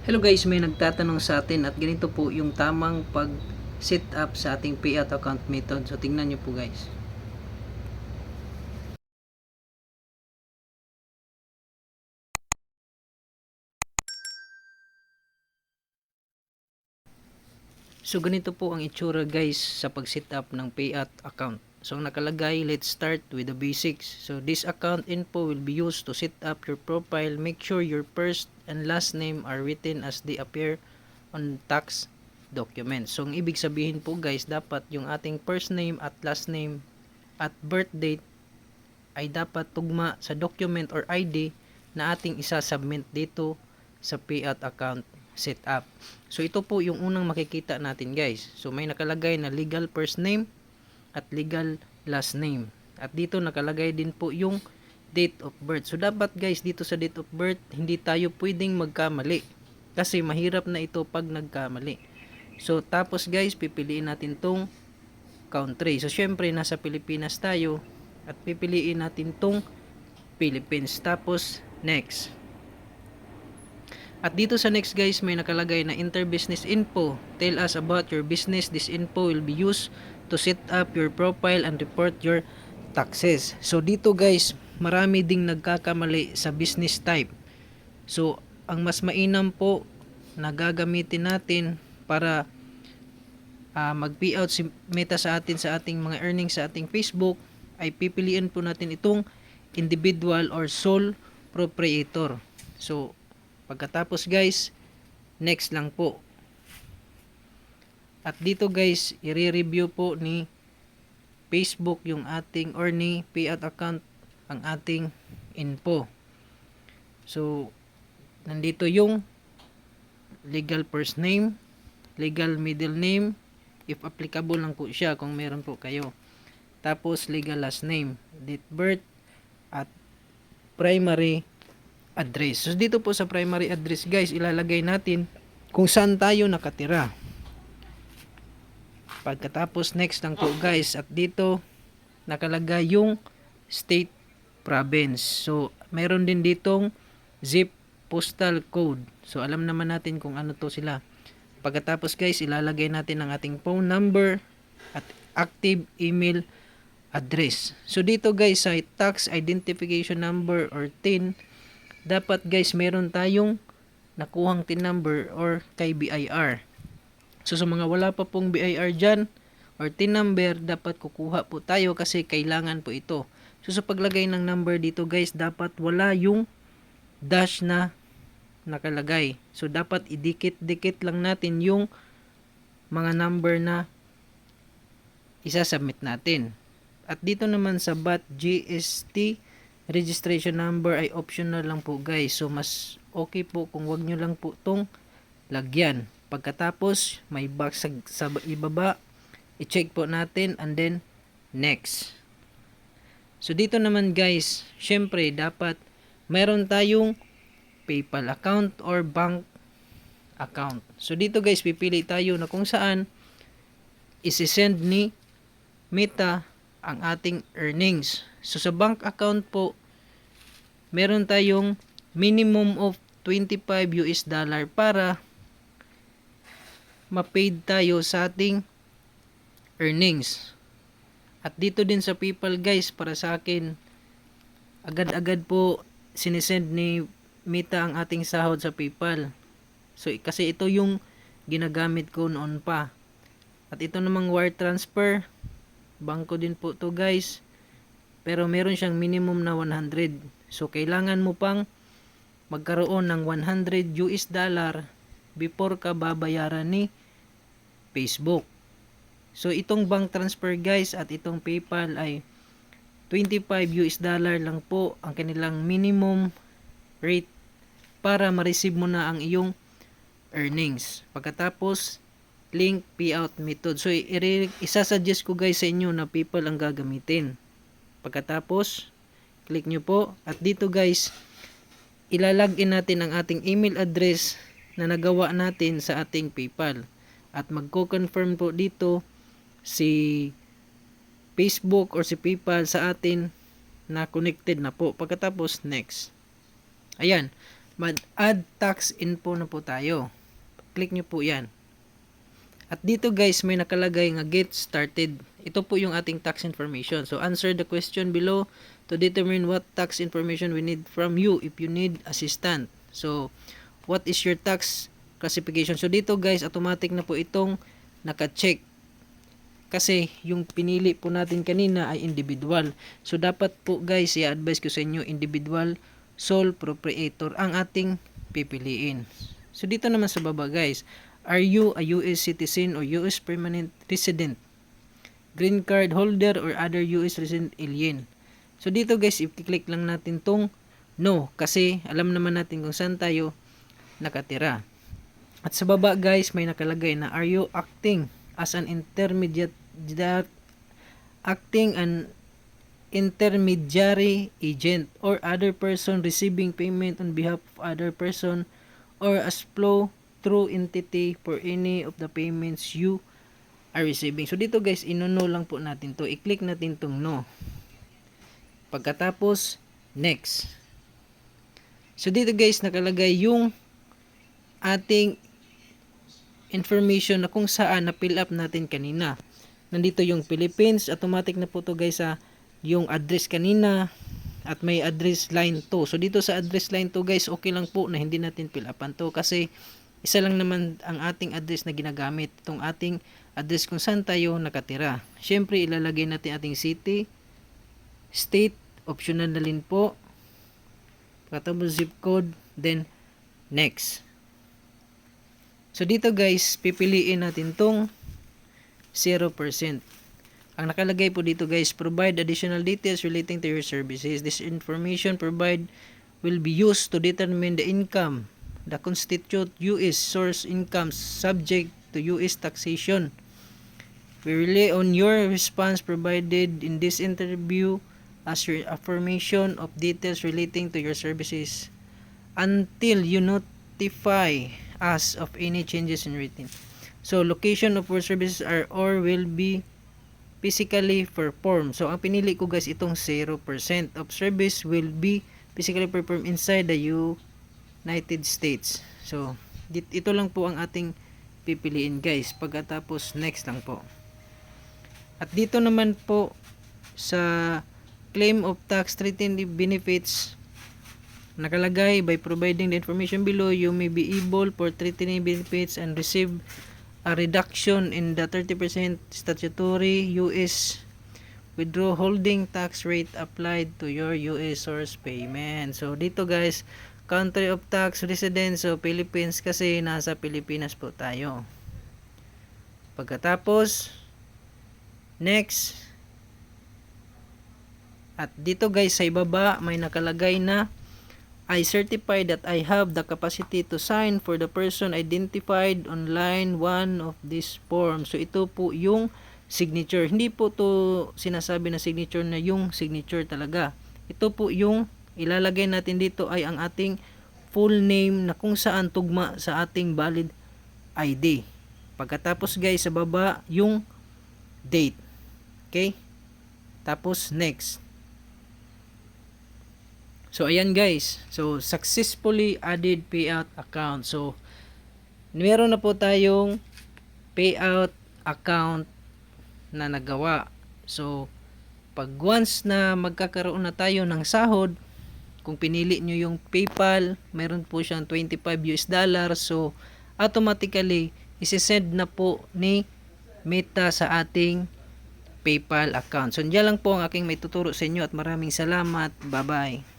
Hello guys, may nagtatanong sa atin at ganito po yung tamang pag set up sa ating payout account method. So tingnan nyo po guys. So ganito po ang itsura guys sa pag set up ng payout account. So ang nakalagay, let's start with the basics. So this account info will be used to set up your profile. Make sure your first and last name are written as they appear on tax document. So ang ibig sabihin po guys, dapat yung ating first name at last name at birth date ay dapat tugma sa document or ID na ating isa-submit dito sa payout account setup. So ito po yung unang makikita natin guys. So may nakalagay na legal first name at legal last name. At dito nakalagay din po yung date of birth. So dapat guys dito sa date of birth hindi tayo pwedeng magkamali. Kasi mahirap na ito pag nagkamali. So tapos guys pipiliin natin tong country. So syempre nasa Pilipinas tayo at pipiliin natin tong Philippines. Tapos next. At dito sa next guys may nakalagay na enter business info. Tell us about your business. This info will be used to set up your profile and report your taxes. So dito guys marami ding nagkakamali sa business type. So ang mas mainam po na gagamitin natin para mag-payout si Meta sa atin sa ating mga earnings sa ating Facebook ay pipiliin po natin itong individual or sole proprietor. So pagkatapos guys, next lang po. At dito guys, i-review po ni Facebook yung ating or ni payout account ang ating info. So nandito yung legal first name, legal middle name, if applicable lang po siya kung meron po kayo. Tapos legal last name, date birth, at primary address. So dito po sa primary address guys, ilalagay natin kung saan tayo nakatira. Pagkatapos next lang po guys, at dito nakalagay yung state, province. So meron din ditong zip postal code. So alam naman natin kung ano to sila. Pagkatapos guys, ilalagay natin ang ating phone number at active email address. So dito guys sa tax identification number or TIN, dapat guys meron tayong nakuhang TIN number or kay BIR. So sa mga wala pa pong BIR dyan or TIN number, dapat kukuha po tayo kasi kailangan po ito. So sa paglagay ng number dito guys, dapat wala yung dash na nakalagay. So dapat idikit-dikit lang natin yung mga number na isasubmit natin. At dito naman sa BAT GST registration number ay optional lang po guys. So mas okay po kung wag nyo lang po tong lagyan. Pagkatapos may box sa ibaba, i-check po natin and then next. So dito naman guys, syempre dapat meron tayong PayPal account or bank account. So dito guys pipili tayo na kung saan isi-send ni Meta ang ating earnings. So sa bank account po, meron tayong minimum of $25 para ma-paid tayo sa ating earnings. At dito din sa PayPal guys, para sa akin, agad-agad po sinisend ni Meta ang ating sahod sa PayPal. So kasi ito yung ginagamit ko noon pa. At ito namang wire transfer, bangko din po to guys. Pero meron siyang minimum na 100. So kailangan mo pang magkaroon ng $100 before ka babayaran ni Facebook. So itong bank transfer guys at itong PayPal ay $25 lang po ang kanilang minimum rate para ma-receive mo na ang iyong earnings. Pagkatapos link payout method. So isasuggest ko guys sa inyo na PayPal ang gagamitin. Pagkatapos click nyo po at dito guys ilalagin natin ang ating email address na nagawa natin sa ating PayPal. At magko-confirm po dito si Facebook or si PayPal sa atin na connected na po. Pagkatapos next. Ayan. Add tax info na po tayo. Click nyo po yan. At dito guys, may nakalagay nga get started. Ito po yung ating tax information. So answer the question below to determine what tax information we need from you if you need assistance. So what is your tax classification? So dito guys, automatic na po itong naka-check. Kasi yung pinili po natin kanina ay individual. So dapat po guys, i-advise ko sa inyo, individual sole proprietor ang ating pipiliin. So dito naman sa baba guys, are you a US citizen or US permanent resident, green card holder or other US resident alien? So dito guys, i-click lang natin tong no kasi alam naman natin kung saan tayo nakatira. At sa baba guys, may nakalagay na are you acting as an intermediary agent or other person receiving payment on behalf of other person or as flow through entity for any of the payments you are receiving. So dito guys, ino-no lang po natin to. I-click natin tong no. Pagkatapos, next. So dito guys, nakalagay yung ating information na kung saan na-fill up natin kanina. Nandito yung Philippines, automatic na po to guys sa yung address kanina at may address line 2. So dito sa address line 2 guys, okay lang po na hindi natin fill upan to kasi isa lang naman ang ating address na ginagamit. Itong ating address kung saan tayo nakatira. Syempre ilalagay natin ating city, state, optional na rin po. Pagkatapos zip code, then next. So dito guys, pipiliin natin tong 0%. Ang nakalagay po dito guys, provide additional details relating to your services. This information provide will be used to determine the income that constitute US source income subject to US taxation. We rely on your response provided in this interview as your affirmation of details relating to your services until you notify us of any changes in written. So location of your services are or will be physically performed. So ang pinili ko guys itong 0% of service will be physically performed inside the United States. So ito lang po ang ating pipiliin guys. Pagkatapos next lang po. At dito naman po sa claim of tax treaty benefits, nakalagay by providing the information below you may be able for treaty benefits and receive a reduction in the 30% statutory US withholding tax rate applied to your US source payment. So dito guys, country of tax residence, so Philippines kasi nasa Pilipinas po tayo. Pagkatapos next, at dito guys sa ibaba may nakalagay na I certify that I have the capacity to sign for the person identified on line 1 of this form. So ito po yung signature. Hindi po to sinasabi na signature na yung signature talaga. Ito po yung ilalagay natin dito ay ang ating full name na kung saan tugma sa ating valid ID. Pagkatapos guys sa baba yung date. Okay? Tapos next. So ayan guys, so successfully added payout account. So meron na po tayong payout account na nagawa. So pag once na magkakaroon na tayo ng sahod, kung pinili nyo yung PayPal, meron po siyang $25. So automatically isi-send na po ni Meta sa ating PayPal account. So diyan lang po ang aking may tuturo sa inyo at maraming salamat. Bye bye.